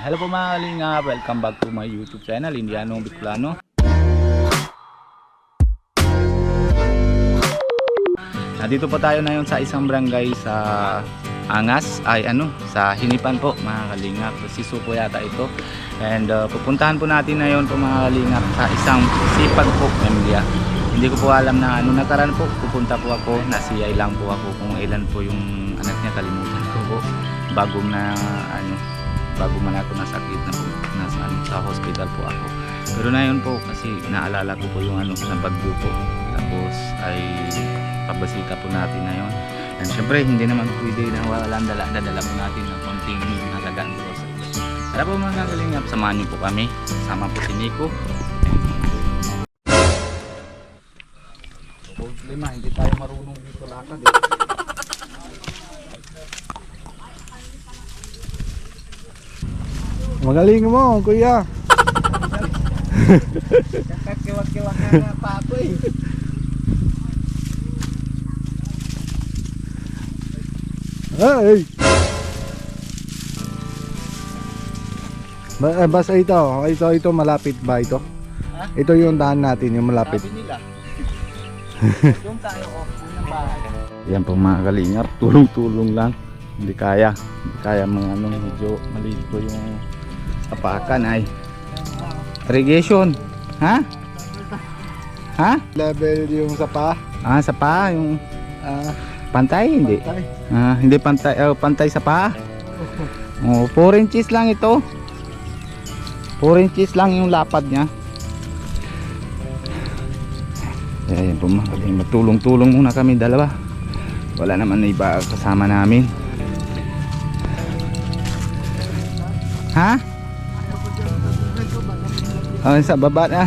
Hello po mga kalinga, welcome back to my YouTube channel, Indiano Bicolano. Nandito po tayo na sa isang barangay sa Angas, sa Hinipan po mga kalinga. Siso po yata ito. And pupuntahan po natin na yun po mga kalinga sa isang sipag po, pamilya. Hindi ko po alam na nakaraan po, pupunta po ako, nasiyay lang po ako kung ilan po yung anak niya, kalimutan ko po. Bago man ako nasakit na po, sa hospital po ako. Pero na yun po kasi naalala ko po yung sa Bagyo po. Tapos ay pabasita po natin na yun. And syempre hindi naman pwede na walang dadala po natin ng konting halagang grocery. Tara po mga kalingap, samahan niyo po kami. Sama po si Nico. Problema, hindi tayo marunong dito lakad eh. Magaling mo, kuya. Kiwag-kiwag na pa ako eh. Ay! Basta ito malapit ba ito? Ha? Ito yung daan natin, yung malapit. Sabi nila. Doon tayo unang bahay. Yan po mga kalingap, tulong-tulong lang. Hindi kaya mga medyo maliit po yung apakan ay. Irrigation. Ha? Ha? Level yung sapa. Sapa yung pantay hindi. Hindi pantay, pantay sapa. 4 inches lang ito. 4 inches lang yung lapad niya. Ayan po mga kalingap, matulong-tulong muna kami dalawa. Wala naman na iba kasama namin. Ha? Sa baba na.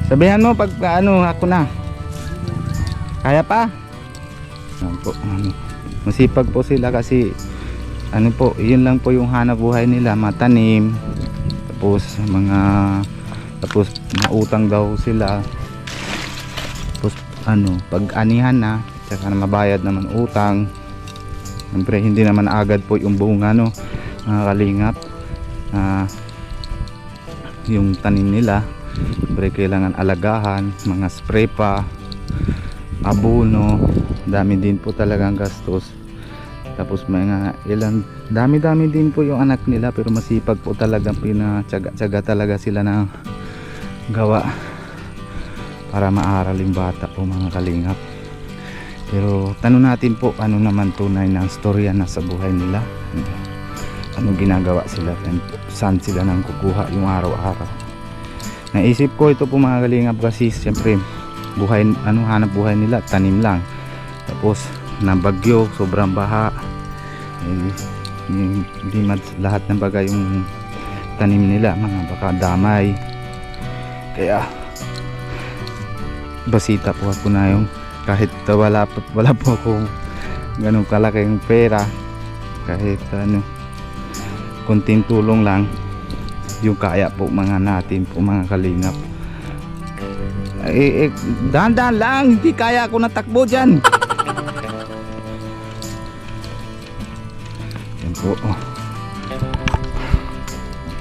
Sabihan mo pag ako na. Kaya pa? Masipag po sila kasi yun lang po yung hanap buhay nila, matanim. Tapos mautang daw sila. Tapos pag anihan na, tsaka na mabayad naman utang. Siyempre hindi naman agad po yung bunga mga kalingap. Yung tanim nila, siyempre kailangan alagahan, mga spray pa, abono, dami din po talagang gastos. Tapos dami din po yung anak nila, pero masipag po talaga, pinatsaga talaga sila na gawa para maaral yung bata po mga kalingap. Pero tanong natin po ano naman tunay na storya na sa buhay nila, anong ginagawa sila, saan sila nang kukuha yung araw-araw. Naisip ko ito po mga kalingap kasi siyempre hanap buhay nila tanim lang, tapos nabagyo, sobrang baha, hindi lahat ng bagay yung tanim nila, mga baka damay. Kaya basita po ako na yung kahit wala po akong ganun kalaking pera, kahit konting tulong lang yung kaya po mga natin po mga kalingap. Dahan-dahan lang, hindi kaya ako natakbo dyan. Yan po.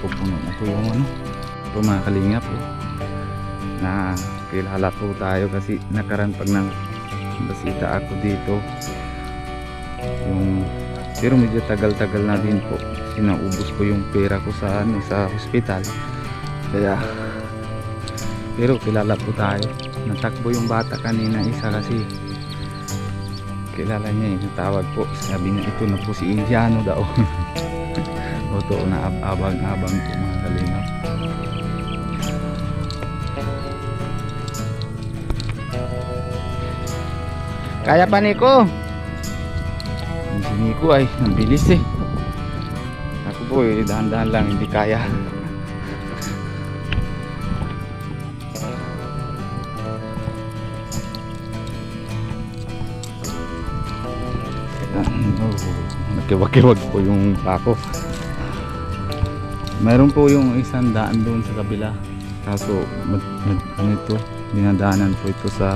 Pupuno na po yung po mga kalingap po. Na kilala po tayo kasi nakaraan pag basita ako dito pero medyo tagal-tagal na din po, sinaubos ko yung pera ko sa hospital. Kaya pero kilala po tayo. Natakbo yung bata kanina isa kasi kilala niya natawag po, sabi niya ito na po si Indiano daw. Oto na abang-abang po mga kalingap. Kaya pa Nico? Si Nico ay ang bilis eh. Ako po dahan-dahan lang, hindi kaya. Nagkiwag-kiwag po yung pako. Meron po yung isang daan doon sa kabila. Kaso dinadaanan po ito sa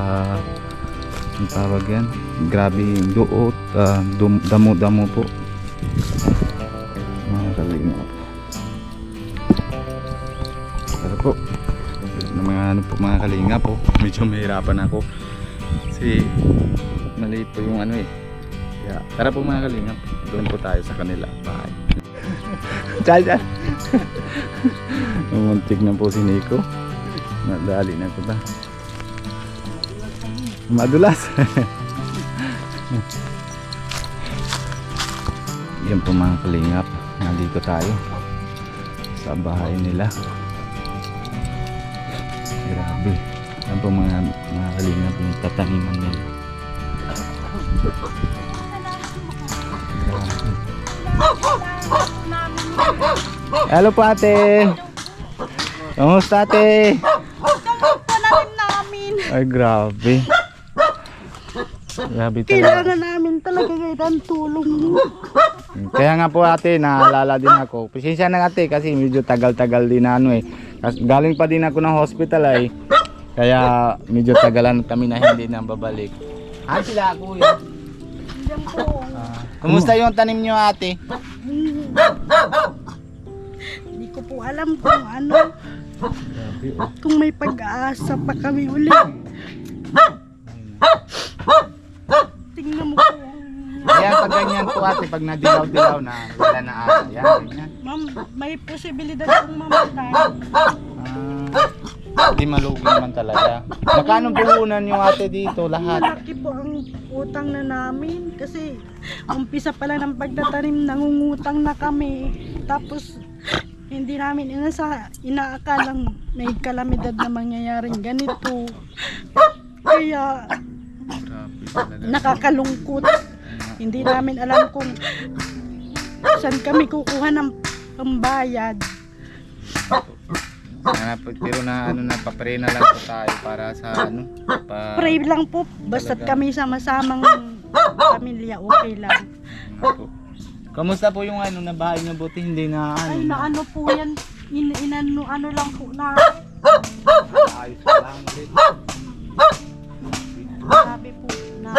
ang tawag yan, grabe yung duot, damo-damo po mga kalingap. Tara po mga ano po mga kalingap po, medyo mahirapan ako kasi maliit po yung ano eh. Yeah. Tara po mga kalingap, doon po tayo sa kanila. Bye. Diyan. Muntik na po si Nico. Nadali na ko ba? Madulas. Yan po mga kalingap, nandito tayo sa bahay nila. Grabe. Yan po mga kalingap yung tataniman nila. Hello po ate. Kamusta ate? Pananim namin. Ay grabe. Grabe talaga. Kailangan namin talaga ng tulong mo. Kaya nga po ate, naalala din ako. Pasensya na ate kasi medyo tagal-tagal din na ano eh. Galing pa din ako ng hospital ay. Kaya medyo tagalan kami na hindi na babalik. Sila kuya. Diyan po. Kumusta yung tanim nyo ate? Hindi ko po alam kung ano. Kung may pag-aasa pa kami ulit. Tingnan mo po. Kaya pag ganyan po ate, pag nadilaw-dilaw na wala na ata. Yan, ganyan. Ma'am, may posibilidad kong mamatay. Hindi malugi naman talaga. Magkano puhunan nyo ate dito lahat? Malaki po ang utang na namin. Kasi umpisa pala ng pagtatanim, nangungutang na kami. Tapos hindi namin inaakalang may kalamidad na mangyayaring ganito. Kaya Grabe talaga. nakakalungkot. Hindi namin alam kung saan kami kukuha ng pambayad. Pero na ano na papre na lang po tayo para sa ano Pray lang po, basta't kami sama-samang pamilya, okay lang. Kamusta po yung ano na bahay niyo, buti hindi na ano? Ay, na ano po yan, ano lang po na, Ayos lang ulit. sabi po na,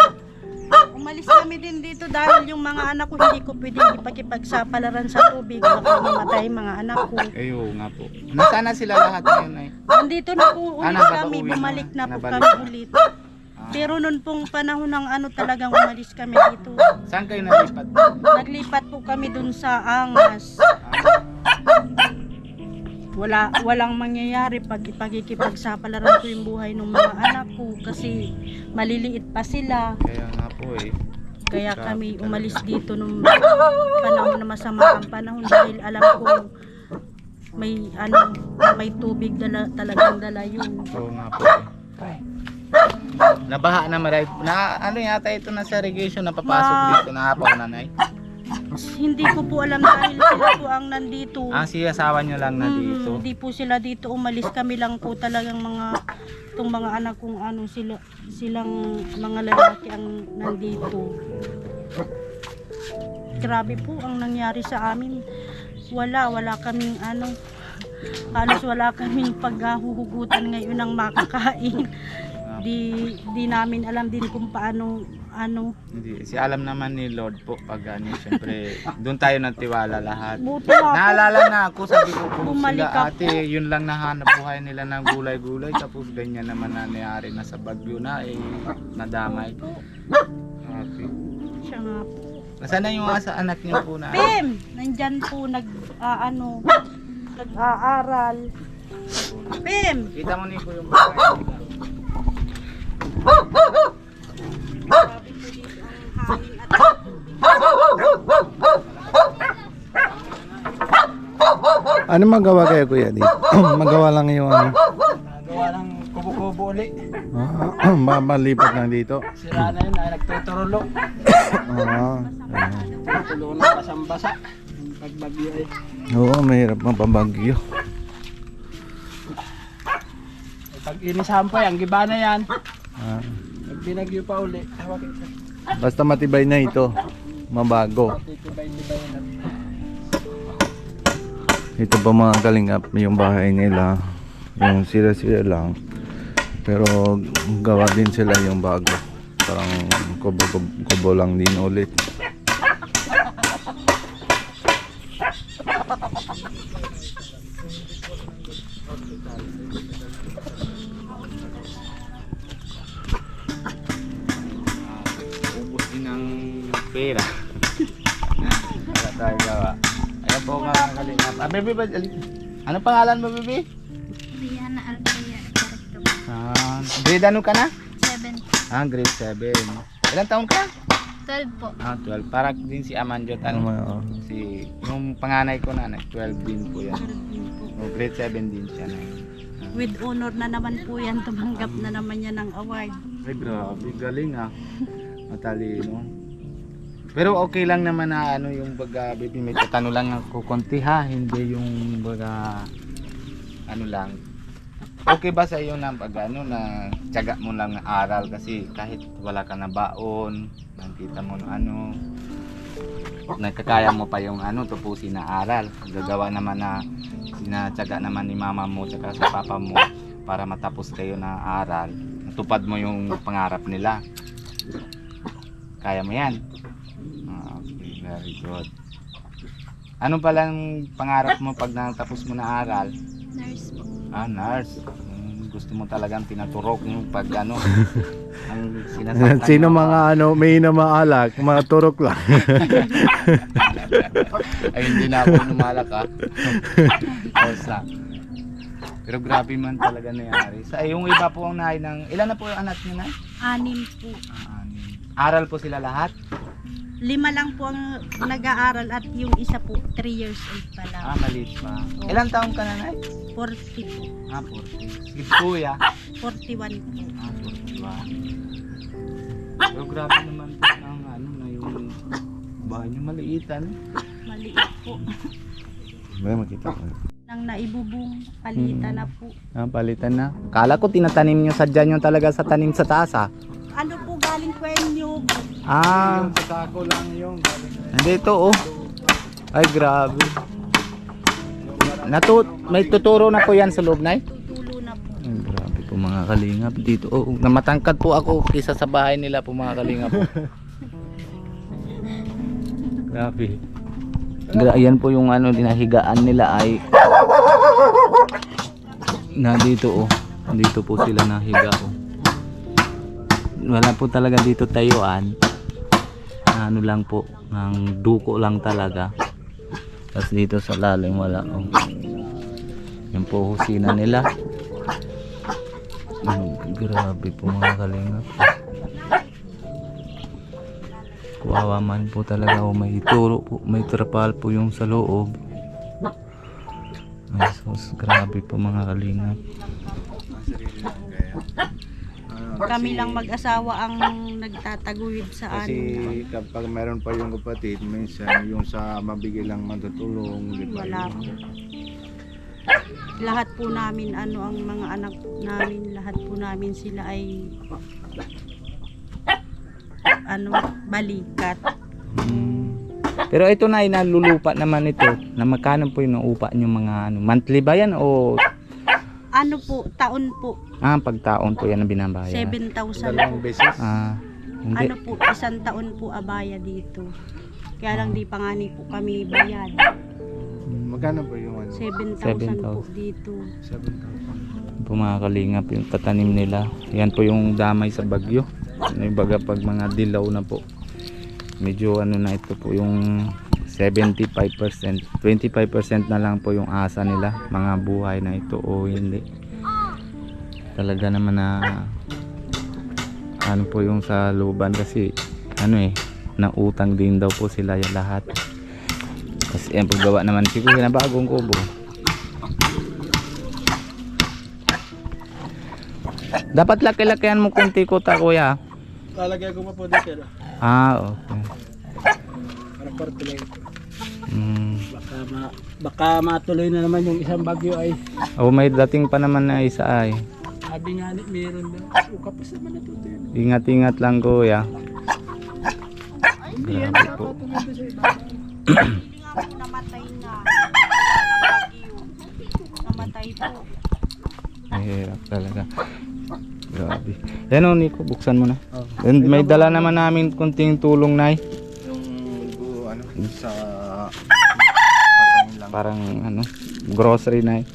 umalis kami din dito dahil yung mga anak ko hindi ko pwedeng ipakipagsapalaran sa tubig, baka mamatay mga anak ko. Ayo nga po. Nasaan na sila lahat ngayon ay? Nandito na po ulit kami, nabauwi na. bumalik na po Nabalik kami na. ulit. Pero noon pong panahon ng ano talagang umalis kami dito. Saan kayo nalipat? Naglipat po kami dun sa Angas. Walang mangyayari pag ipakikipagsapalaran ko yung buhay ng mga anak ko kasi maliliit pa sila. Kaya nga po eh. Kaya kami umalis dito nung panahon na masama ang panahon dahil alam ko may tubig talagang dala yun. Oo nga po eh. Nabaha na maray. Na ano yata ito na sa irrigation na papasok dito na apaw nanay. Hindi ko po alam dahil sila po ang nandito. Si asawa nyo lang na dito. Hindi po sila dito umalis, kami lang po talagang itong mga anak kong ano silang mga lalaki ang nandito. Grabe po ang nangyari sa amin. Wala kaming halos wala kaming paghahuhugutan ngayon ng makakain. Di namin alam din kung paano Hindi, alam naman ni Lord po pag ano, syempre doon tayo nagtiwala lahat. buti nga po. Naalala na ako, sabi ko po Bumalik sila ako. ate, yun lang nahanap buhay nila ng gulay-gulay tapos ganyan naman nangyari na sa bagyo na nadamay. Ate. Siya nga po. Nasaan na yung asa anak niyo po na? Pim! Nandyan po nag-aaral. Pim! Kita mo ni po yung bahay nila. Grabe po dito ang hangin at Ano magawa kayo kuya dito? Magawa lang yung ano. Gawa ng kubo-kubo ulit. Malipat lang dito. Sira na yun, ay nagtuturulo. Tulo na basang-basa. Pagbagyo ay. Oo, mahirap mapabagyo. Pag inisampay, ang giba na yan. Ah, Pag binagyo pa uli, hawakin ka. basta matibay na ito. Mabago. Titibay-tibay na. Ito pa mga kalingap yung bahay nila. Yung sila lang. Pero gawa din sila yung bago. parang kubo lang din ulit. Ubus din ng pera. Wala tayo gawa. Ayan po mga kalingap. Bebe ba? Ano pangalan mo, Bebe? Rihanna Alcaya, Directo. Grade ano ka na? 7. Grade 7. Ilang taon ka? 12 po. 12. Parang din si Amanjot. Yung panganay ko na, 12 din po yan. Grade 7 din siya na. With honor na naman po yan, tumanggap na naman yan ng award. Ay, grabe. Galing matalino. Pero okay lang naman na yung baga, baby, may tatanong lang ako konti ha. Hindi yung baga, lang. Okay ba sa iyo na na tiyaga mo lang na aral kasi kahit wala ka na baon, nakita mo nakakaya mo pa yung tupusin na aral. Gagawa naman na sinatyaga naman ni mama mo at sa papa mo para matapos kayo na aral. Natupad mo yung pangarap nila. Kaya mo yan? Okay, very good. Ano palang pangarap mo pag natapos mo na aral? Nurse po. Nurse. Gusto mo talagang pinaturok yung pag ang sinasaktan. Sino mo. mga may namaalak, mga turok lang. Ay, hindi na ako numalak Osa. Pero grabe man talaga nangyari. Yung iba po ang nahay ng, ilan na po yung anak niyo na? 6 po. Aral po sila lahat? 5 lang po ang nag-aaral at yung isa po 3 years old pa lang. Maliit pa. Ilang taong ka na, Nay? 40 po. 40. Si Kuya? 41 po. 41. Pero grabe naman po na yung bahay niyo maliitan. Maliit po. May makita ko. Nang naibubong, palitan na po. Palitan na. Kala ko tinatanim niyo, sadya niyo talaga sa tanim sa taas Ano po galing kwenyo? Yung sa sako lang yung hindi ito Ay grabe. May tuturo na po yan sa loob, Nay? Tutulo na po. Ay, grabe po mga kalingap dito. Namatangkad po ako kaysa sa bahay nila po mga kalingap. Grabe. Ayan po yung dinahigaan nila ay na dito dito po sila nahiga wala po talaga dito tayuan, lang po ng duko lang talaga. Tapos dito sa lalim wala yan po husina nila. Grabe po mga kalingap. Kuwawa man po talaga may turo po, may trapal po yung sa loob. Ay sus, grabe po mga kalingap. Kami lang mag-asawa ang nagtataguyod sa Kasi kapag meron pa yung kapatid, minsan yung sa mabigay lang matutulong, di ba? Wala po. Lahat po namin ang mga anak namin, lahat po namin sila ay balikat. Pero ito na nalulupa naman ito. Na magkano po yung upa nyo mga monthly ba yan o Po, taon po. Pagtaon po yan ang binabayad. 7,000 po. Beses. Hindi. Po, 1 taon po abaya dito. Kaya lang di pa nga po kami bayad. Magkano ba yung 7,000 po 7,000. dito. 7,000. Po mga kalingap yung tatanim nila. Yan po yung damay sa bagyo. Yung baga pag mga dilaw na po. Medyo na ito po yung 75%. 25% na lang po yung asa nila. Mga buhay na ito o hindi. Talaga naman na po yung sa luban kasi nautang din daw po sila yung lahat. Kasi yan paggawa naman siguro na bagong kubo. Dapat laki-lakihan mo kunti ko kuya. Lalagyan ko pa po dito. Okay. Para porto lang. Mm. Baka matuloy na naman yung isang bagyo ay. May dating pa naman na isa ay. Sabi nga meron daw. Kapos naman natuto yun. Ingat-ingat lang kuya. Hindi yan Grabe po. nakatuloy sa iba. Hindi nga po namatay na. Namatay po. Mahirap talaga. Grabe. Yan o, Nico, buksan mo na. Oh. And may dala naman namin kunting tulong, Nay. Yung ano sa pagkain lang. Parang ano, grocery, Nay.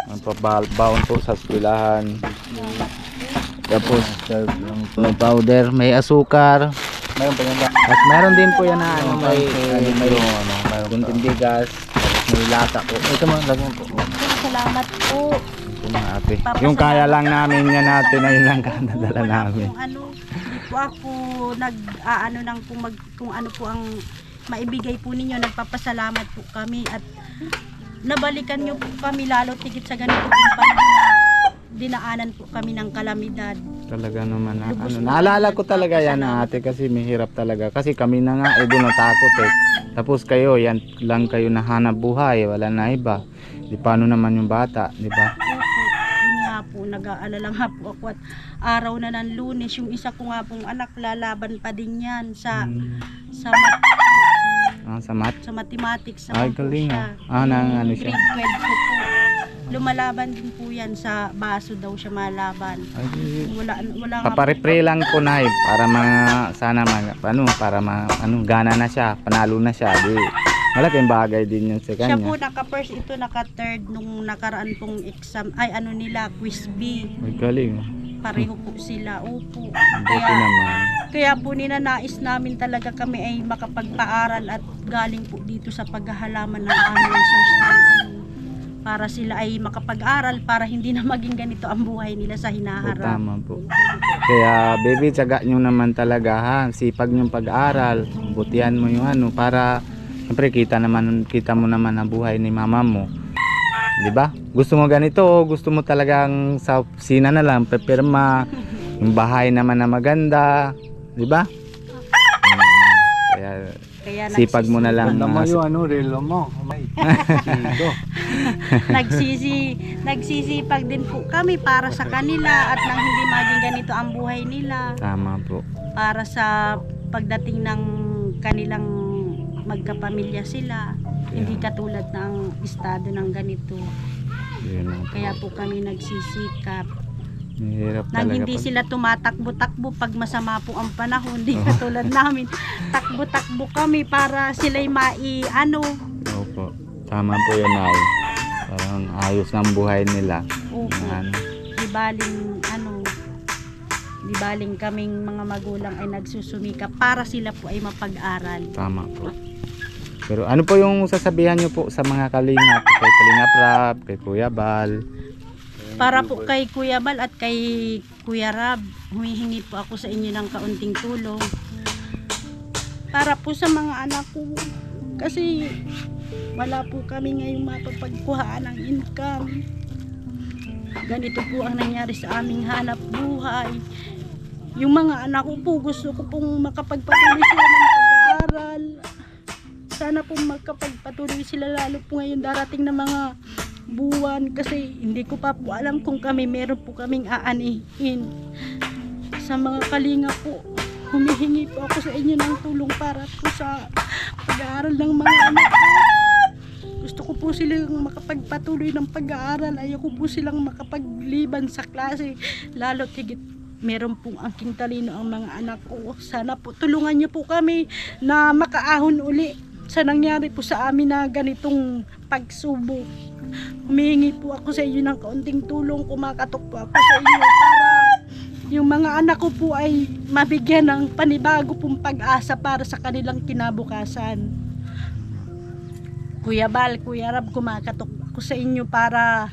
Ang baon po sa eskwelahan. Tapos may powder, may asukar. Meron pa yan ba? Tapos meron din po yan na ano, may kunting bigas. Tapos may lata po. Ito mo, lagyan po. Salamat po. Ito mga ate. Yung kaya lang namin yan natin na yun lang kadadala namin. Kung ano, di po ako nag-aano ng kung ano po ang maibigay po ninyo. Nagpapasalamat po kami at nabalikan nyo po kami lalo tigit sa ganito pong panahon na dinaanan po kami ng kalamidad. Talaga naman na, ano, naalala ko talaga yan ate kasi mahirap talaga. Kasi kami na nga doon natakot eh. Tapos kayo, yan lang kayo nahanap buhay, wala na iba. Di paano naman yung bata, di ba? Opo, yun nga po, nag-aalala nga po ako at araw na ng Lunes, yung isa ko nga pong anak, lalaban pa din yan sa Sa mat? sa mathematics. Ay, galing ah. Nang ano siya. Grade 12 po po. Lumalaban din po yan sa baso daw siya malaban. Ay, Wala nga paparepre lang po na para sana gana na siya, panalo na siya. Di, malaking bagay din yun sa siya kanya. po naka-first, ito naka-third nung nakaraan pong exam, ay ano nila, quiz B. Ay, galing. Pareho po sila, opo. Buti naman. Kaya po ninanais namin talaga kami ay makapagpaaral at galing po dito sa paghahalaman ng aming source ng ano, para sila ay makapag-aral para hindi na maging ganito ang buhay nila sa O, hinaharap. tama po. Kaya baby, tsaga nyo naman talaga ha. Sipag nyong pag-aral. Butihan mo yung ano para siyempre kita mo naman ang buhay ni mama mo. 'Di ba? Gusto mo ganito o gusto mo talagang sa opisina na lang pepirma, yung bahay naman na maganda, 'di ba? Kaya sipag mo na lang. Alam mo yung ano, relo mo. May dito. Nagsisipag din po kami para sa kanila at nang hindi maging ganito ang buhay nila. Tama po. Para sa pagdating ng kanilang magkapamilya sila, hindi katulad ng estado ng ganito. Yun lang po. Kaya po kami nagsisikap. Mahirap Nang talaga hindi pag- sila tumatakbo-takbo pag masama po ang panahon, hindi katulad namin. Takbo-takbo kami para sila'y ano. Opo. Tama po yun, Nay. Parang ayos ng buhay nila. Opo. Ano. Di baling kaming mga magulang ay nagsusumika para sila po ay mapag-aral. Tama po. Pero ano po yung sasabihan nyo po sa mga kalingap? Kay Kalingap Rab, kay Kuya Bal. Para po kay Kuya Bal at kay Kuya Rab, humihingi po ako sa inyo ng kaunting tulong. Para po sa mga anak ko. Kasi wala po kami ngayong mapapagkuhaan ng income. Ganito po ang nangyari sa aming hanap buhay. Yung mga anak ko po, gusto ko pong makapagpatuloy sila ng pag-aaral. Sana po makapagpatuloy sila lalo po ngayon darating na mga buwan kasi hindi ko pa po alam kung meron po kaming aanihin. Sa mga kalinga po, humihingi po ako sa inyo ng tulong para po sa pag-aaral ng mga anak ko. Gusto ko po silang makapagpatuloy ng pag-aaral. Ayoko po silang makapagliban sa klase. Lalo tigit meron pong angking talino ang mga anak ko. Sana po tulungan niyo po kami na makaahon uli sa nangyari po sa amin na ganitong pagsubok. Humihingi po ako sa inyo ng kaunting tulong. Kumakatok po ako sa inyo para yung mga anak ko po ay mabigyan ng panibago pong pag-asa para sa kanilang kinabukasan. Kuya Bal, Kuya Rab, kumakatok ako sa inyo para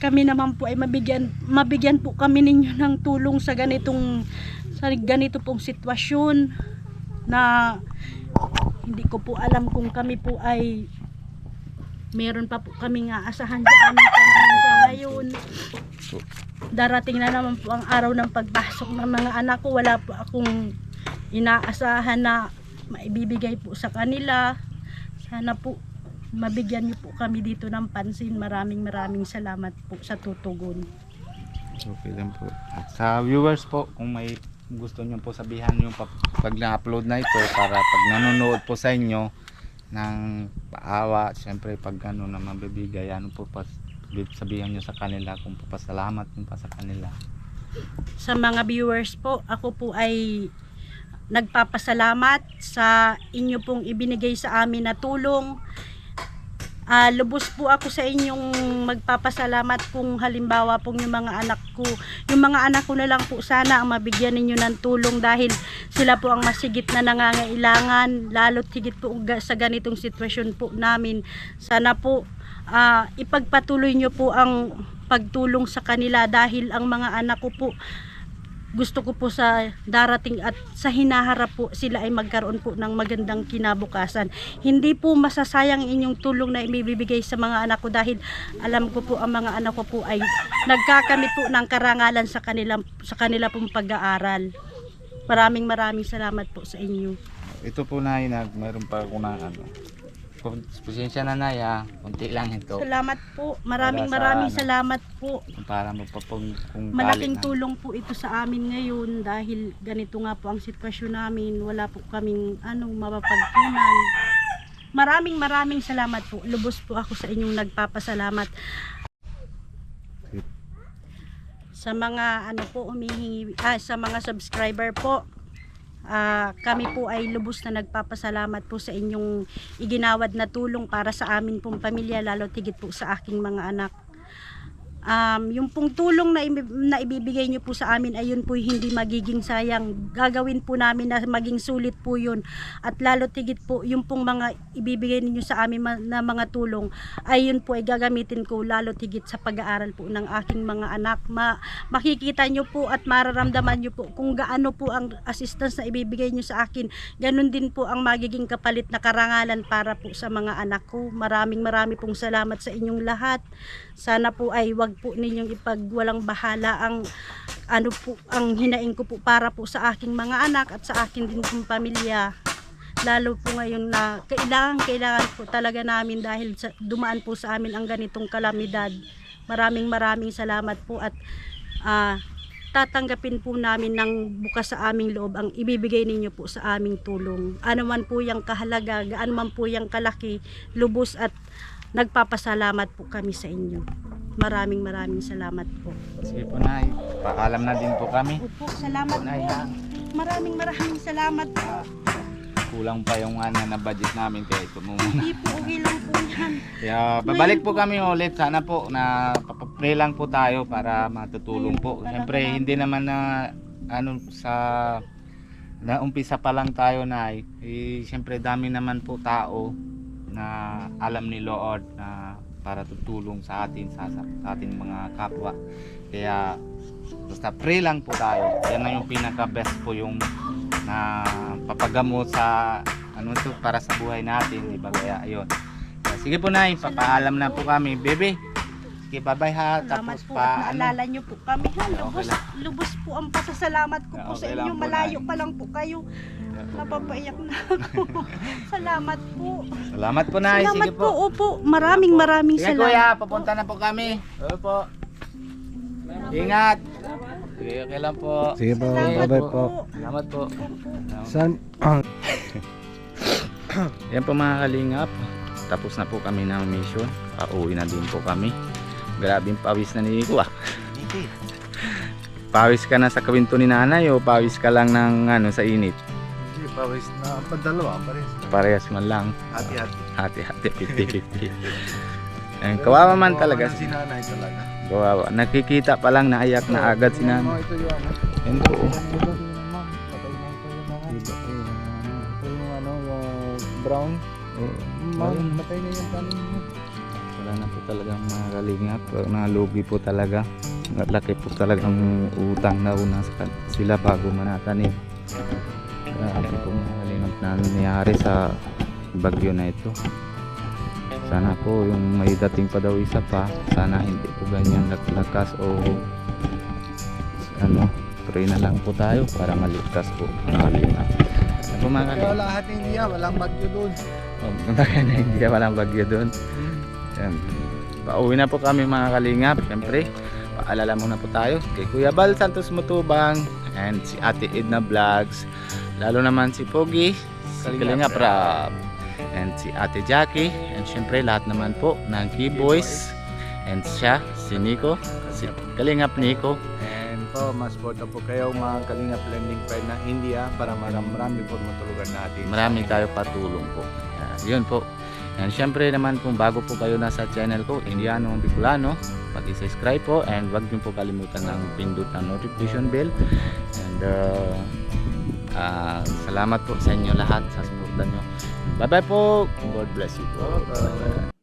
kami naman po ay mabigyan po kami ninyo ng tulong sa ganito pong sitwasyon na hindi ko po alam kung kami po ay meron pa po kami nga asahan sa aming panahon sa ngayon. Darating na naman po ang araw ng pagpasok ng mga anak ko. Wala po akong inaasahan na maibibigay po sa kanila. Sana po mabigyan niyo po kami dito ng pansin. Maraming salamat po sa tutugon. Okay lang po. At sa viewers po, kung may gusto nyo po sabihan yung pag na-upload na ito para pag nanonood po sa inyo ng paawa, syempre pag ano na mabibigay, ano po sabihan nyo sa kanila kung papasalamat nyo pa sa kanila. Sa mga viewers po, ako po ay nagpapasalamat sa inyo pong ibinigay sa amin na tulong. Lubos po ako sa inyong magpapasalamat kung halimbawa pong yung mga anak ko na lang po sana ang mabigyan ninyo ng tulong dahil sila po ang masigit na nangangailangan, lalo't higit po sa ganitong sitwasyon po namin. Sana po ipagpatuloy nyo po ang pagtulong sa kanila dahil ang mga anak ko po, gusto ko po sa darating at sa hinaharap po sila ay magkaroon po ng magandang kinabukasan. Hindi po masasayang inyong tulong na ibibigay sa mga anak ko dahil alam ko po ang mga anak ko po ay nagkakamit po ng karangalan sa kanila pong pag-aaral. Maraming salamat po sa inyo. Ito po na mayroon pa ako na ano. Pasensya na Nay, konti lang ito. Salamat po. Maraming salamat po. Para mo pa kung Malaking tulong po ito sa amin ngayon dahil ganito nga po ang sitwasyon namin. Wala po kaming mapapagpunan. Maraming salamat po. Lubos po ako sa inyong nagpapasalamat. Sa mga sa mga subscriber po, kami po ay lubos na nagpapasalamat po sa inyong iginawad na tulong para sa amin pong pamilya, lalo tigit po sa aking mga anak. Yung pong tulong na ibibigay nyo po sa amin ay yun po hindi magiging sayang. Gagawin po namin na maging sulit po yun. At lalo tigit po yung pong mga ibibigay ninyo sa amin na mga tulong ay yun po ay gagamitin ko lalo tigit sa pag-aaral po ng aking mga anak. Makikita nyo po at mararamdaman nyo po kung gaano po ang assistance na ibibigay nyo sa akin. Ganun din po ang magiging kapalit na karangalan para po sa mga anak ko. Marami pong salamat sa inyong lahat. Sana po ay wag po ninyong ipagwalang bahala ang hinaing ko po para po sa aking mga anak at sa akin din pong pamilya. Lalo po ngayon na kailangan po talaga namin dahil dumaan po sa amin ang ganitong kalamidad. Maraming salamat po at tatanggapin po namin ng bukas sa aming loob ang ibibigay ninyo po sa aming tulong. Ano man po yung kahalaga, gaano man po yung kalaki, lubos at nagpapasalamat po kami sa inyo. Maraming salamat po. Sige po Nay, paalam na din po kami. Opo, salamat Nay, po. Maraming salamat po. Kulang pa yung na budget namin kaya ito muna. Hindi po, okay lang po yan. Kaya babalik po kami ulit. Sana po na papapray lang po tayo para matutulong po. Siyempre hindi naman na na umpisa pa lang tayo Nay. Siyempre dami naman po tao na alam ni Lord na para tutulong sa atin sa ating mga kapwa. Kaya basta pray lang po tayo. Yan na yung pinaka best po yung na papagamot sa para sa buhay natin, di ba? Kaya ayun. Sige po Nay, papaalam na po kami, baby. Sige, bye-bye ha. Salamat Tapos po at naalala nyo po kami. Lubos po ang pasasalamat ko po sa Okay inyo. lang po, Malayo Nay. pa lang po kayo. Napapaiyak na ako. Salamat po. Salamat po Nay. Salamat Sige po. Opo. Maraming Sige salamat. kuya, papunta na po kami. Oo po. Ingat. Sige, okay lang po. Sige po, Salamat bye-bye po. Salamat po. San? Yan po mga kalingap. Tapos na po kami ng mission. Pauwi na din po kami. Grabing pawis na ni Nico Pawis ka na sa kawinto ni nanay o pawis ka lang ng sa init? Hindi, pawis na padalawa, pares. Parehas man lang. Hati-hati. Hati-hati, 50-50. Kawawa man talaga. Si nanay talaga. Kawawa. Nakikita pa lang naiyak na agad si nanay. Ito yung Yan po. yung brown. Matay na yung tanin mo. Wala na po talagang mga kalingap. Nalugi po talaga. Laki po talagang utang na una sila bago manatanim. Grabe po mga kalingap na nangyari sa bagyo na ito. Sana po yung may dating pa daw isa pa, sana hindi po ganyan lakas o pray na lang po tayo para maligtas po mga kalingap. Ano po mga Kaya kalingap? lahat ng India, walang bagyo doon. Punta ka na India, walang bagyo doon. Yan. Pauwi na po kami mga kalingap. Siyempre, paalala muna po tayo kay Kuya Bal Santos Mutubang and si Ate Edna Vlogs, lalo naman si Pogi, si Kalingap Kalingap Rab, and si Ate Jackie, and syempre lahat naman po ng K-Boys, and siya, si Nico, si Kalingap Nico. And po, mas porta po kayo mga Kalingap Lending Friend na India para marami po matulugan natin. Marami tayo patulong po. Yun po. And syempre naman kung bago po kayo nasa channel ko, Indiano Bicolano, pag-subscribe po and wag niyo po kalimutan ng pindot ng notification bell. And salamat po sa inyo lahat sa suporta nyo. Bye bye po. God bless you po. Bye-bye.